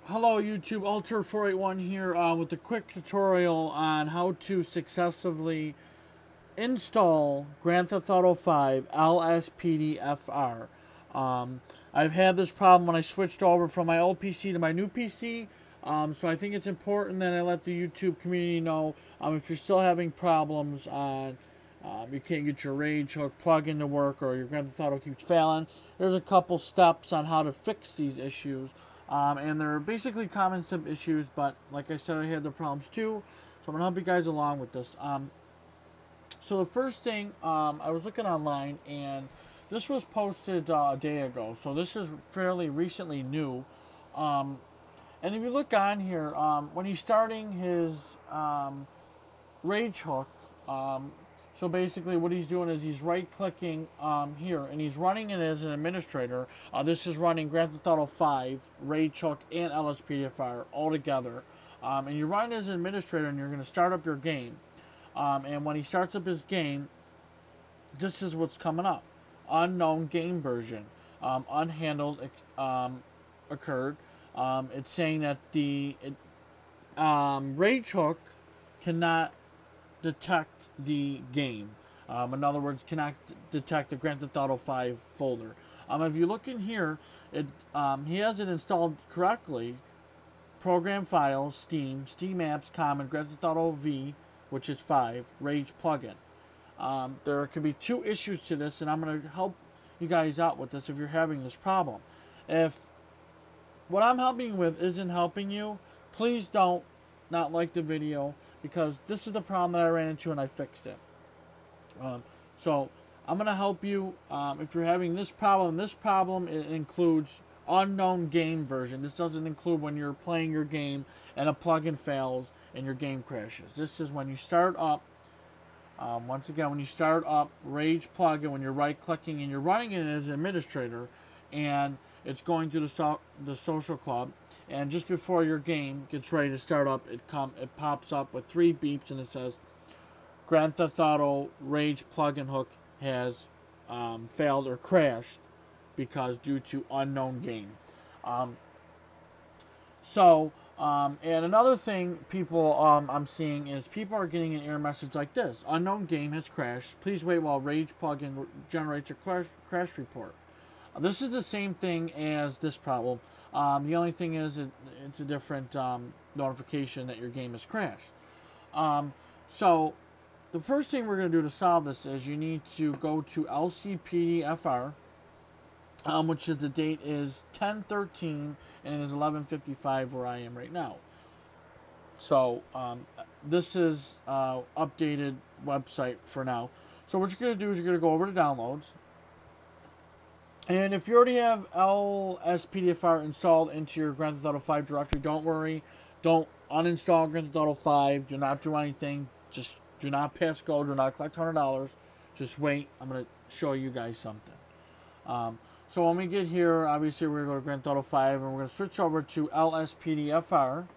Hello YouTube, Alter481 here with a quick tutorial on how to successfully install Grand Theft Auto 5 LSPDFR. I've had this problem when I switched over from my old PC to my new PC, so I think it's important that I let the YouTube community know if you're still having problems on you can't get your Rage Hook plugin to work or your Grand Theft Auto keeps failing. There's a couple steps on how to fix these issues. And they're basically common sim issues, but like I said, I had the problems too, so I'm going to help you guys along with this. So the first thing, I was looking online, and this was posted a day ago, so this is fairly recently new. Um, and if you look on here, when he's starting his Rage Hook, so basically what he's doing is he's right-clicking here, and he's running it as an administrator. This is running Grand Theft Auto 5, Rage Hook, and LSPDFR all together. And you run as an administrator, and you're going to start up your game. And when he starts up his game, this is what's coming up. Unknown game version. Unhandled occurred. It's saying that the Rage Hook cannot detect the game. In other words, cannot detect the Grand Theft Auto 5 folder. If you look in here, he has it installed correctly. Program files, Steam, Steam apps, Common, Grand Theft Auto V, which is 5, Rage plugin. There could be two issues to this, and I'm going to help you guys out with this if you're having this problem. If what I'm helping you with isn't helping you, please don't not like the video, because this is the problem that I ran into and I fixed it. So I'm going to help you if you're having this problem. This problem includes unknown game version. This doesn't include when you're playing your game and a plugin fails and your game crashes. This is when you start up, once again, when you start up Rage plugin, when you're right-clicking and you're running it as an administrator, and it's going through the social club, and just before your game gets ready to start up, it pops up with 3 beeps, and it says Grand Theft Auto Rage plugin hook has failed or crashed because due to unknown game. And another thing people I'm seeing is people are getting an error message like this: unknown game has crashed. Please wait while Rage plugin generates a crash report. This is the same thing as this problem. The only thing is it's a different notification that your game has crashed. So the first thing we're going to do to solve this is you need to go to LCPDFR, which is the date is 10/13 and it is 11:55 where I am right now. So this is updated website for now. So what you're going to do is you're going to go over to downloads. And if you already have LSPDFR installed into your Grand Theft Auto 5 directory, don't worry. Don't uninstall Grand Theft Auto 5. Do not do anything. Just do not pass go. Do not collect $100. Just wait. I'm going to show you guys something. So when we get here, obviously we're going to go to Grand Theft Auto 5, and we're going to switch over to LSPDFR.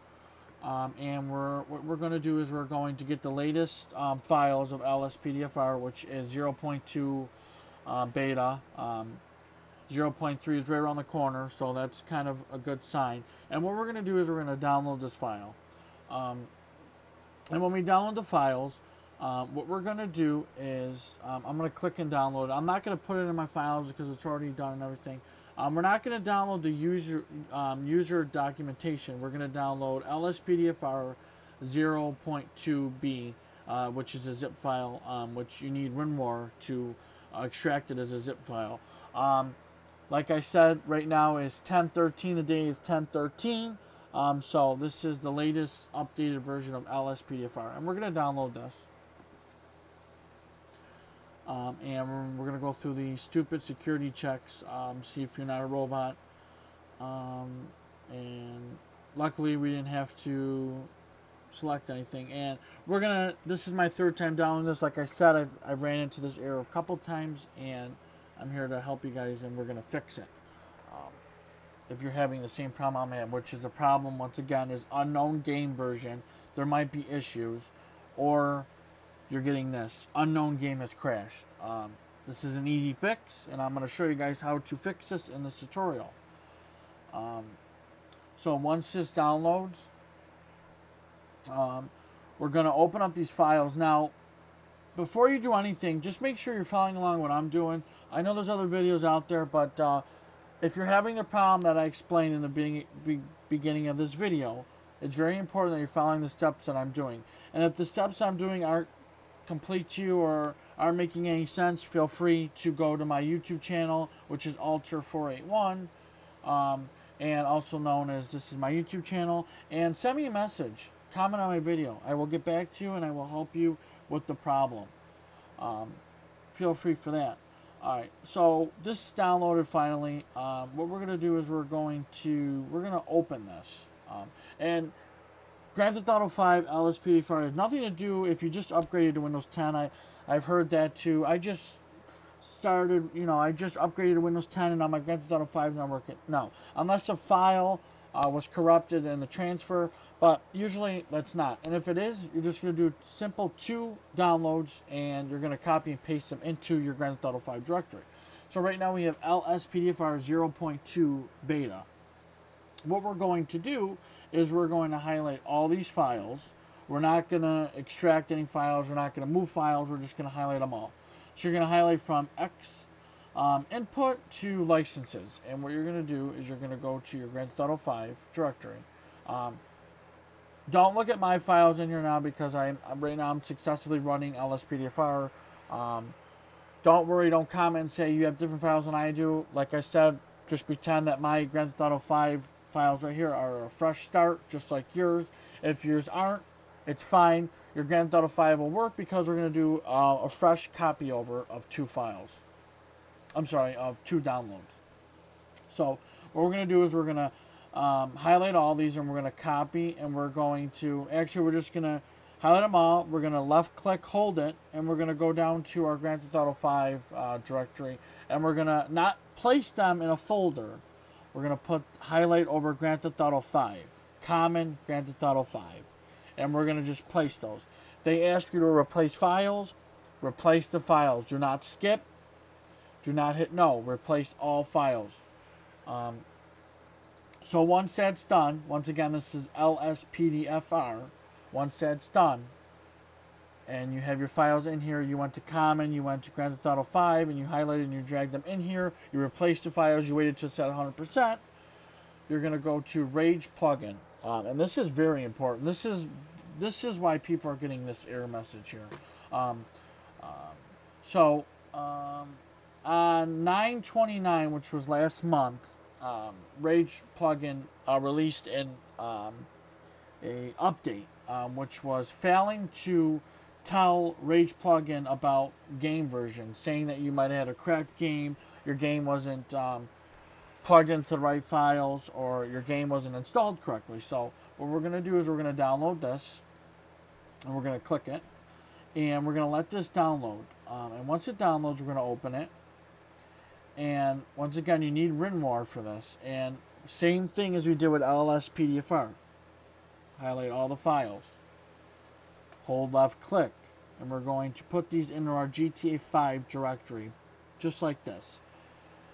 And what we're going to do is we're going to get the latest files of LSPDFR, which is 0.2 beta. 0.3 is right around the corner, so that's kind of a good sign. And what we're going to do is we're going to download this file. And when we download the files, what we're going to do is I'm going to click and download. I'm not going to put it in my files because it's already done and everything. We're not going to download the user documentation. We're going to download LSPDFR 0.2b, which is a zip file, which you need WinRAR to extract it as a zip file. Like I said, right now is 10/13. The day is 10/13. So this is the latest updated version of LSPDFR, and we're going to download this. And we're going to go through the stupid security checks, see if you're not a robot. And luckily we didn't have to select anything. And we're going to, this is my 3rd time downloading this. Like I said, I've ran into this error a couple times, and I'm here to help you guys, and we're going to fix it. If you're having the same problem I'm having, which is the problem, once again, is unknown game version, there might be issues, or you're getting this unknown game has crashed. This is an easy fix, and I'm going to show you guys how to fix this in this tutorial. So once this downloads, we're going to open up these files. Now, before you do anything, just make sure you're following along what I'm doing. I know there's other videos out there, but if you're having the problem that I explained in the beginning of this video, it's very important that you're following the steps that I'm doing. And if the steps I'm doing aren't complete to you or aren't making any sense, feel free to go to my YouTube channel, which is Alter481, and also known as this is my YouTube channel, and send me a message. Comment on my video. I will get back to you and I will help you with the problem. Feel free for that. Alright, so this is downloaded finally. What we're going to do is we're going to open this. And Grand Theft Auto 5 LSPDFR has nothing to do if you just upgraded to Windows 10. I've heard that too. I just started, I just upgraded to Windows 10 and now my Grand Theft Auto 5 is not working. No, unless the file was corrupted in the transfer, but usually that's not. And if it is, you're just going to do simple 2 downloads and you're going to copy and paste them into your Grand Theft Auto 5 directory. So right now we have LSPDFR 0.2 beta. What we're going to do is we're going to highlight all these files. We're not going to extract any files. We're not going to move files. We're just going to highlight them all. So you're going to highlight from X input to licenses. And what you're going to do is you're going to go to your Grand Theft Auto 5 directory. Don't look at my files in here now because right now I'm successfully running LSPDFR. Don't worry, don't comment and say you have different files than I do. Like I said, just pretend that my Grand Theft Auto 5 files right here are a fresh start, just like yours. If yours aren't, it's fine. Your Grand Theft Auto 5 will work because we're going to do a fresh copy over of 2 files. I'm sorry, of 2 downloads. So what we're going to do is we're going to highlight all these and we're going to copy and we're going to, actually we're just going to highlight them all. We're going to left click, hold it, and we're going to go down to our Grand Theft Auto 5 directory and we're going to not place them in a folder. We're going to put highlight over Grand Theft Auto 5, common Grand Theft Auto 5, and we're going to just place those. They ask you to replace files, replace the files. Do not skip, do not hit no, replace all files. So once that's done, once again this is LSPDFR, once that's done, and you have your files in here, you went to common, you went to Grand Theft Auto 5, and you highlighted and you dragged them in here, you replaced the files, you waited till it's at 100%, you're going to go to Rage Plugin. And this is very important. This is why people are getting this error message here. On 9/29, which was last month, Rage Plugin released a update, which was failing to tell Rage Plugin about game version, saying that you might have had a cracked game, your game wasn't plugged into the right files, or your game wasn't installed correctly. So what we're going to do is we're going to download this, and we're going to click it, and we're going to let this download. And once it downloads, we're going to open it. And once again, you need WinRAR for this. And same thing as we did with LSPDFR. Highlight all the files. Hold left click. And we're going to put these into our GTA 5 directory. Just like this.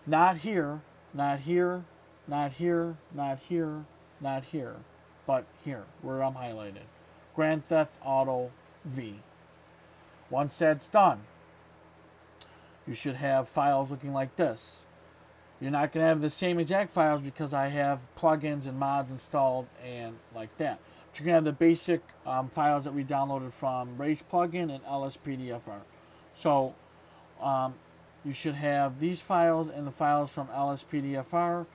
Not here, not here, not here, not here, not here. But here, where I'm highlighted. Grand Theft Auto V. Once that's done, you should have files looking like this. You're not going to have the same exact files because I have plugins and mods installed and like that. But you're going to have the basic files that we downloaded from Rage Plugin and LSPDFR. So you should have these files and the files from LSPDFR.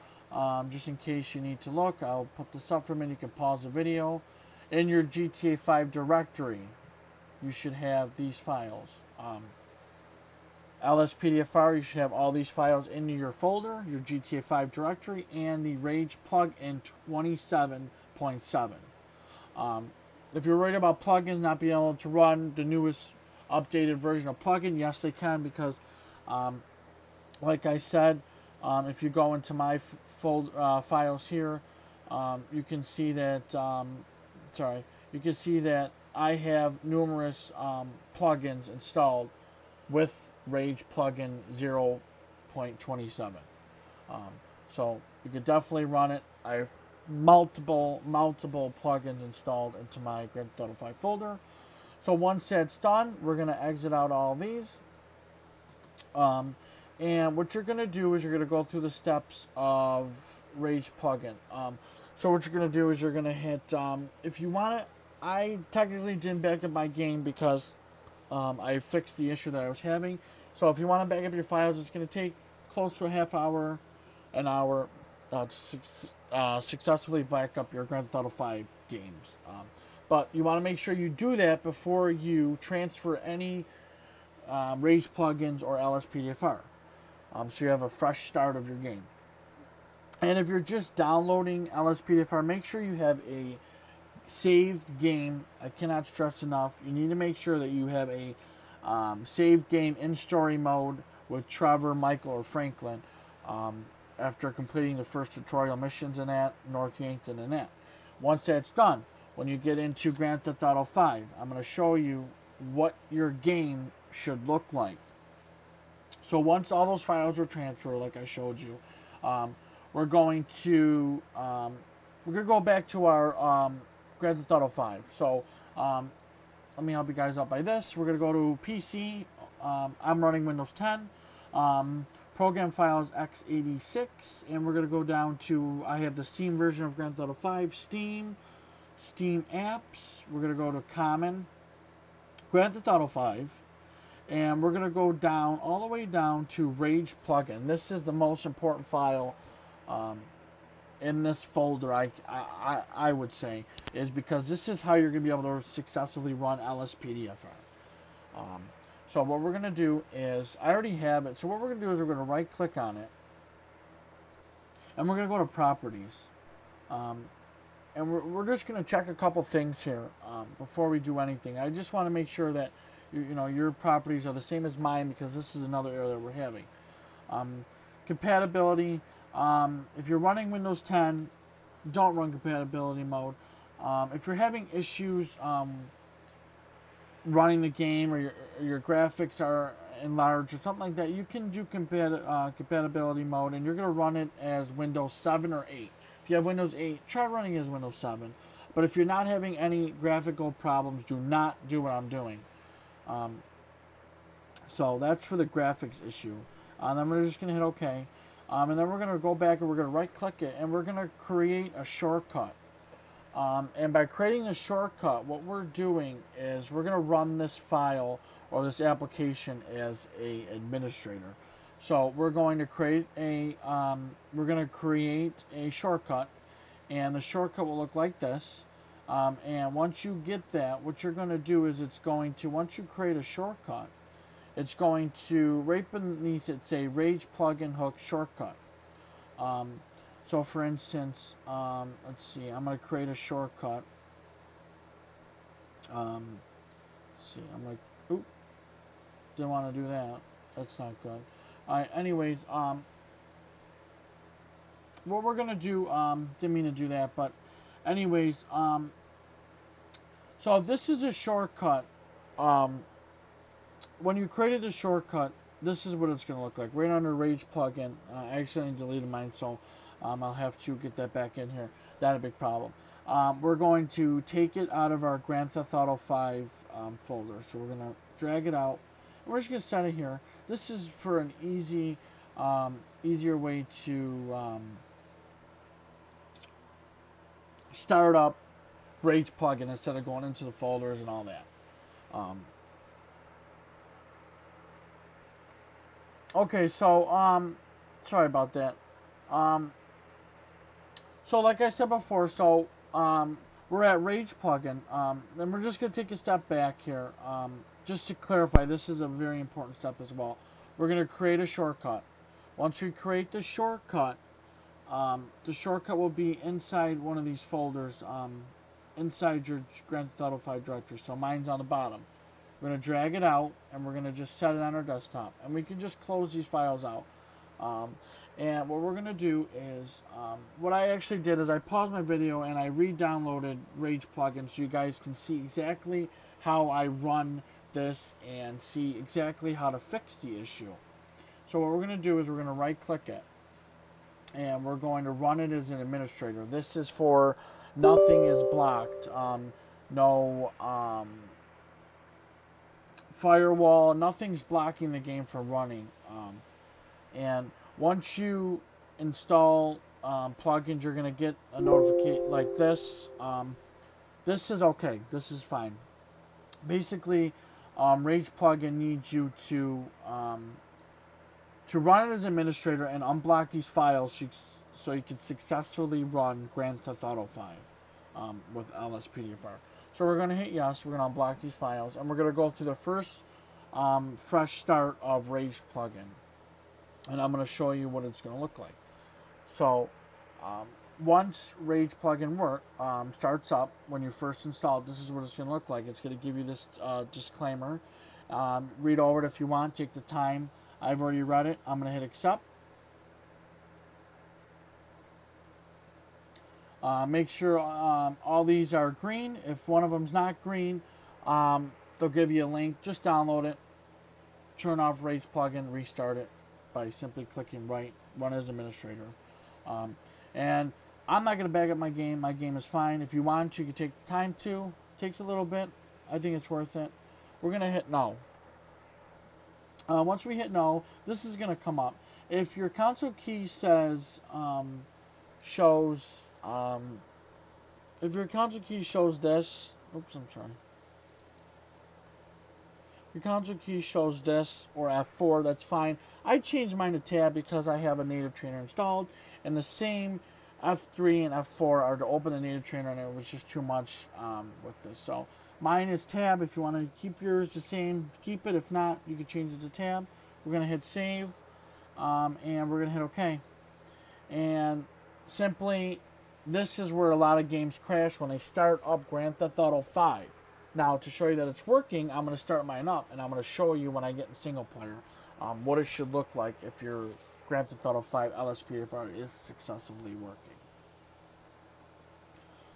Just in case you need to look, I'll put this up for a minute. You can pause the video. In your GTA 5 directory, you should have these files. LSPDFR, you should have all these files in your folder, your GTA 5 directory, and the Rage plugin 27.7. If you're worried about plugins not being able to run the newest updated version of plugin, yes they can, because like I said, if you go into my files here, you can see that you can see that I have numerous plugins installed with Rage plugin 0.27. So you could definitely run it. I've multiple plugins installed into my Grand Theft Auto 5 folder. So once that's done, we're going to exit out all these. And what you're going to do is you're going to go through the steps of Rage plugin. So what you're going to do is you're going to hit, if you want to, I technically didn't back up my game because I fixed the issue that I was having. So if you want to back up your files, it's going to take close to a half hour, an hour to successfully back up your Grand Theft Auto 5 games. But you want to make sure you do that before you transfer any Rage plugins or LSPDFR. So you have a fresh start of your game. And if you're just downloading LSPDFR, make sure you have a saved game. I cannot stress enough. You need to make sure that you have a saved game in story mode with Trevor, Michael, or Franklin after completing the first tutorial missions in that, North Yankton and that. Once that's done, when you get into Grand Theft Auto 5, I'm going to show you what your game should look like. So once all those files are transferred, like I showed you, we're going to go back to our Grand Theft Auto 5. So let me help you guys out by this. We're going to go to PC. I'm running Windows 10. Program files x86, and we're going to go down to, I have the Steam version of Grand Theft Auto 5, Steam apps. We're going to go to Common, Grand Theft Auto 5, and we're going to go down, all the way down to Rage plugin. This is the most important file in this folder, I would say, is because this is how you're going to be able to successfully run LSPDFR. So what we're going to do is, I already have it, so what we're going to do is we're going to right click on it, and we're going to go to Properties. And we're just going to check a couple things here before we do anything. I just want to make sure that your properties are the same as mine, because this is another error that we're having. Compatibility. If you're running Windows 10, don't run compatibility mode. If you're having issues running the game, or your graphics are enlarged or something like that, you can do compatibility mode, and you're going to run it as Windows 7 or 8. If you have Windows 8, try running as Windows 7. But if you're not having any graphical problems, do not do what I'm doing. So that's for the graphics issue. Then we're just going to hit OK. And then we're going to go back and we're going to right click it, and we're going to create a shortcut. And by creating a shortcut, what we're doing is we're going to run this file or this application as a administrator. So we're going to create a shortcut, and the shortcut will look like this. And once you get that, what you're going to do is once you create a shortcut, it's going to, right beneath it, say Rage plugin hook shortcut. So for instance, let's see, I'm going to create a shortcut. Let's see, I'm like, oop, didn't want to do that. That's not good. Alright, anyways, what we're going to do, didn't mean to do that, but anyways, so this is a shortcut. When you created the shortcut, this is what it's going to look like. Right under Rage plugin. I accidentally deleted mine, so I'll have to get that back in here. Not a big problem. We're going to take it out of our Grand Theft Auto 5 folder. So we're going to drag it out. And we're just going to set it here. This is for an easier way to start up Rage plugin instead of going into the folders and all that. Okay, so sorry about that. So like I said before, so we're at Rage plugin. Then we're just going to take a step back here. Just to clarify, this is a very important step as well. We're going to create a shortcut. Once we create the shortcut will be inside one of these folders, inside your Grand Theft Auto 5 directory. So mine's on the bottom. We're going to drag it out, and we're going to just set it on our desktop. And we can just close these files out. And what we're going to do is, what I actually did is I paused my video and I re-downloaded Rage plugin so you guys can see exactly how I run this and see exactly how to fix the issue. So what we're going to do is we're going to right click it. and we're going to run it as an administrator. This is for nothing is blocked. No firewall, nothing's blocking the game from running. And once you install plugins, you're going to get a notification like this. This is okay. This is fine. Basically, Rage plugin needs you to run it as administrator and unblock these files so you can successfully run Grand Theft Auto 5 with LSPDFR. So we're going to hit yes. We're going to unblock these files, and we're going to go through the first fresh start of Rage plugin, and I'm going to show you what it's going to look like. So once Rage plugin starts up, when you first install it, this is what it's going to look like. It's going to give you this disclaimer. Read over it if you want. Take the time. I've already read it. I'm going to hit accept. Make sure all these are green. If one of them's not green, they'll give you a link. Just download it. Turn off Rage plugin. Restart it by simply clicking run as administrator. And I'm not going to bag up my game. My game is fine. If you want to, you can take the time to. It takes a little bit. I think it's worth it. We're going to hit no. Once we hit no, this is going to come up. If your console key says if your console key shows this, oops, I'm sorry. Your console key shows this or F4, that's fine. I changed mine to tab because I have a native trainer installed, and the same F3 and F4 are to open the native trainer, and it was just too much with this. So mine is tab. If you want to keep yours the same, keep it. If not, you can change it to tab. We're going to hit save, and we're going to hit OK. And simply, this is where a lot of games crash when they start up Grand Theft Auto 5. Now, to show you that it's working, I'm going to start mine up, and I'm going to show you when I get in single player what it should look like if your Grand Theft Auto 5 LSPDFR is successfully working.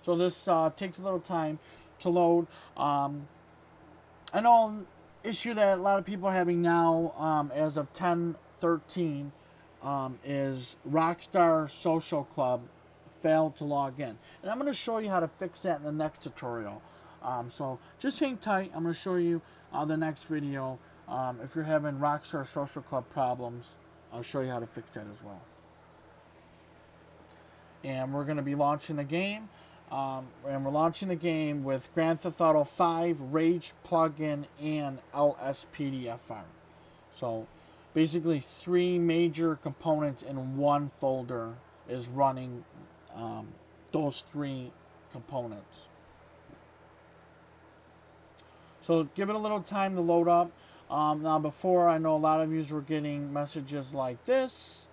So this takes a little time to load. I know an issue that a lot of people are having now as of 10/13 is Rockstar Social Club failed to log in. And I'm going to show you how to fix that in the next tutorial. So just hang tight. I'm going to show you the next video. If you're having Rockstar Social Club problems, I'll show you how to fix that as well. And we're going to be launching the game. And we're launching the game with Grand Theft Auto 5, Rage plugin, and LSPDFR. So basically 3 major components in one folder is running those 3 components. So give it a little time to load up. Now before, I know a lot of you were getting messages like this,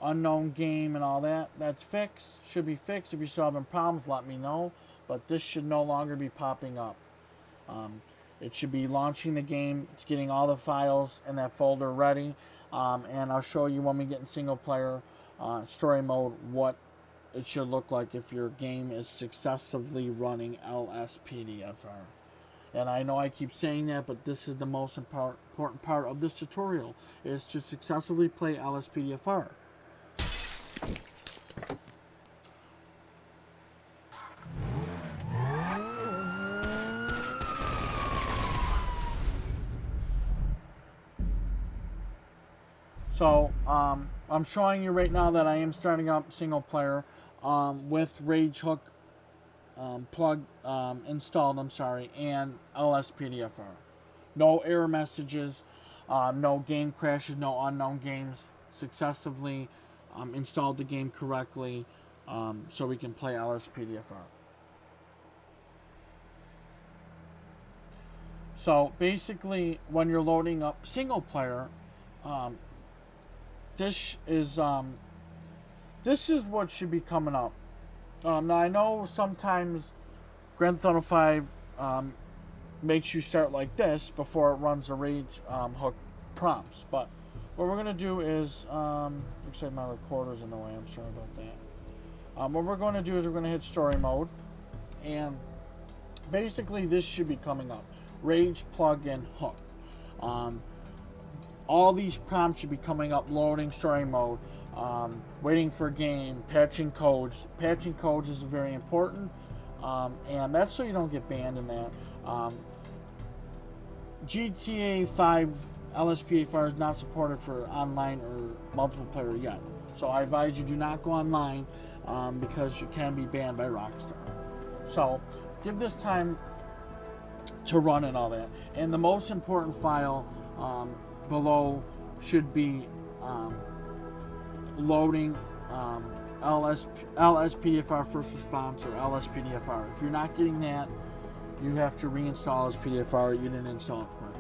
unknown game and all that. That's fixed. Should be fixed. If you're still having problems, let me know. But this should no longer be popping up. It should be launching the game. It's getting all the files in that folder ready. And I'll show you when we get in single player story mode what it should look like if your game is successfully running LSPDFR. And I know I keep saying that, but this is the most important part of this tutorial, is to successfully play LSPDFR. So, I'm showing you right now that I am starting up single player with Rage Hook installed, and LSPDFR. No error messages, no game crashes, no unknown games. Successfully installed the game correctly so we can play LSPDFR. So basically, when you're loading up single player, this is what should be coming up. Now I know sometimes Grand Theft Auto 5 makes you start like this before it runs the Rage Hook prompts, but what we're gonna do is looks like my recorder's in the way. I'm sorry about that. What we're going to do is we're going to hit story mode, and basically this should be coming up. Rage plugin hook. All these prompts should be coming up, loading story mode. waiting for a game, patching codes. Patching codes is very important, and that's so you don't get banned in that. GTA 5 LSPDFR is not supported for online or multiple player yet. So I advise you do not go online because you can be banned by Rockstar. So give this time to run and all that. And the most important file below should be loading LSPDFR First Response or LSPDFR. If you're not getting that, you have to reinstall LSPDFR. You didn't install it correctly.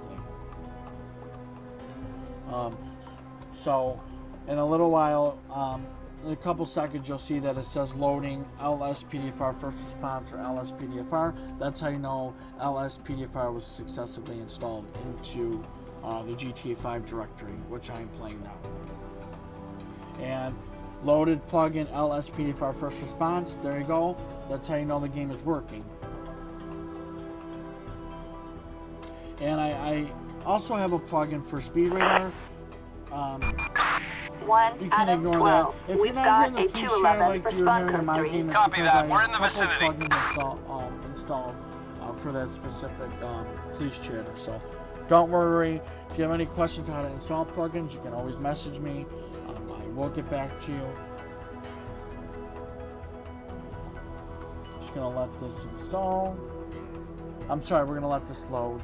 So in a little while, in a couple seconds, you'll see that it says loading LSPDFR First Response or LSPDFR. That's how you know LSPDFR was successfully installed into the GTA 5 directory, which I'm playing now. And loaded plugin LSPDFR First Response. There you go. That's how you know the game is working. And I also have a plugin for Speed Radar. You can ignore that. If you're not hearing the police chatter like you're hearing in my game, it's because I have a couple plugins installed for that specific police chatter. So don't worry. If you have any questions on how to install plugins, you can always message me. I will get back to you. Just gonna let this install. I'm sorry, we're gonna let this load.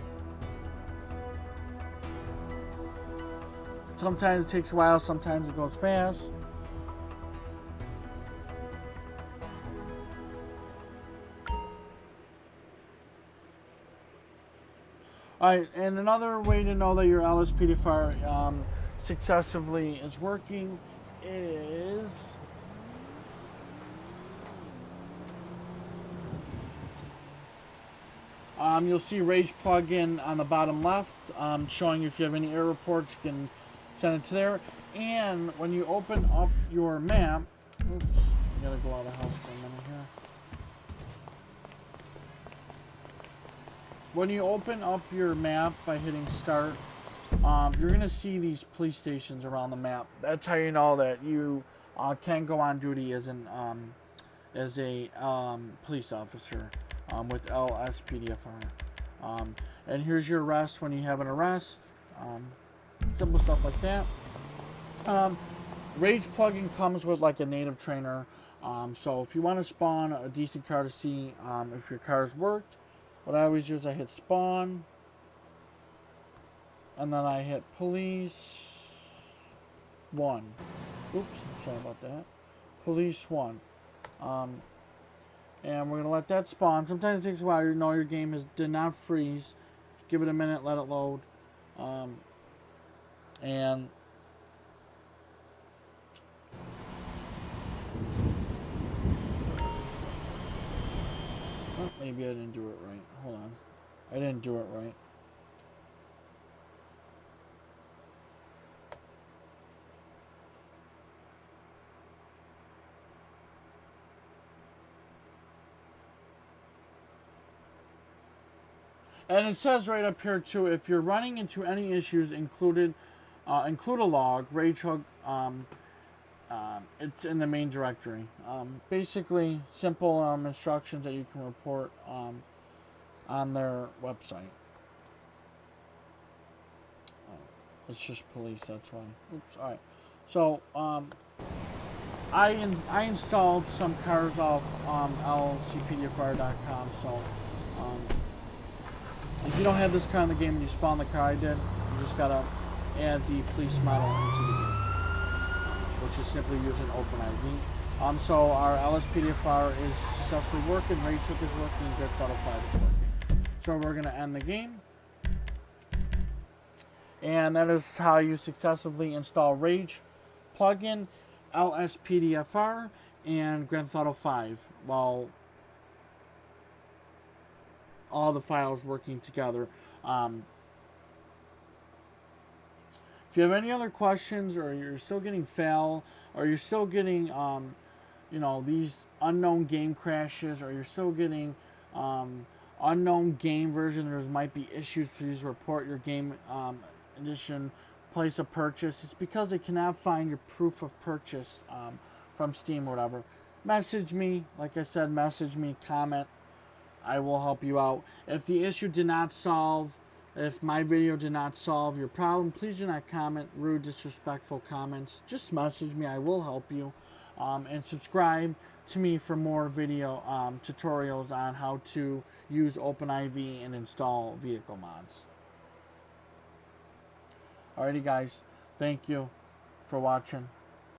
Sometimes it takes a while, sometimes it goes fast. Alright, and another way to know that your LSPDFR successfully is working is you'll see Rage plugin on the bottom left, showing you if you have any error reports, you can send it to there. And when you open up your map, oops, I gotta go out of the house for a minute here. When you open up your map by hitting start, you're gonna see these police stations around the map. That's how you know that you can go on duty as a police officer with LSPDFR. And here's your arrest when you have an arrest. Simple stuff like that. Rage plugin comes with like a native trainer. So if you want to spawn a decent car to see if your car's worked, what I always do is I hit spawn, and then I hit police 1. Oops, sorry about that. Police 1. And we're gonna let that spawn. Sometimes it takes a while. You know your game did not freeze. Give it a minute, let it load. And oh, maybe I didn't do it right. Hold on. I didn't do it right. And it says right up here too, if you're running into any issues, include a log, Rage Hook, it's in the main directory. Basically, simple instructions that you can report on their website. It's just police, that's why. Oops, alright. So, I installed some cars off LSPDFR.com, so if you don't have this car in the game and you spawn the car I did, you just gotta add the police model into the game, which is simply using OpenID. So our LSPDFR is successfully working, Rage Hook is working, and Grand Theft Auto 5 is working. So we're gonna end the game. And that is how you successfully install Rage plugin, LSPDFR, and Grand Theft Auto 5 while all the files working together. If you have any other questions, or you're still getting fail, or you're still getting these unknown game crashes, or you're still getting unknown game version, there might be issues, please report your game edition place a purchase, it's because they cannot find your proof of purchase from Steam or whatever. Message me, like I said, message me, comment. I will help you out. If the issue did not solve, if my video did not solve your problem, please do not comment rude, disrespectful comments. Just message me. I will help you. And subscribe to me for more video tutorials on how to use OpenIV and install vehicle mods. Alrighty guys, thank you for watching.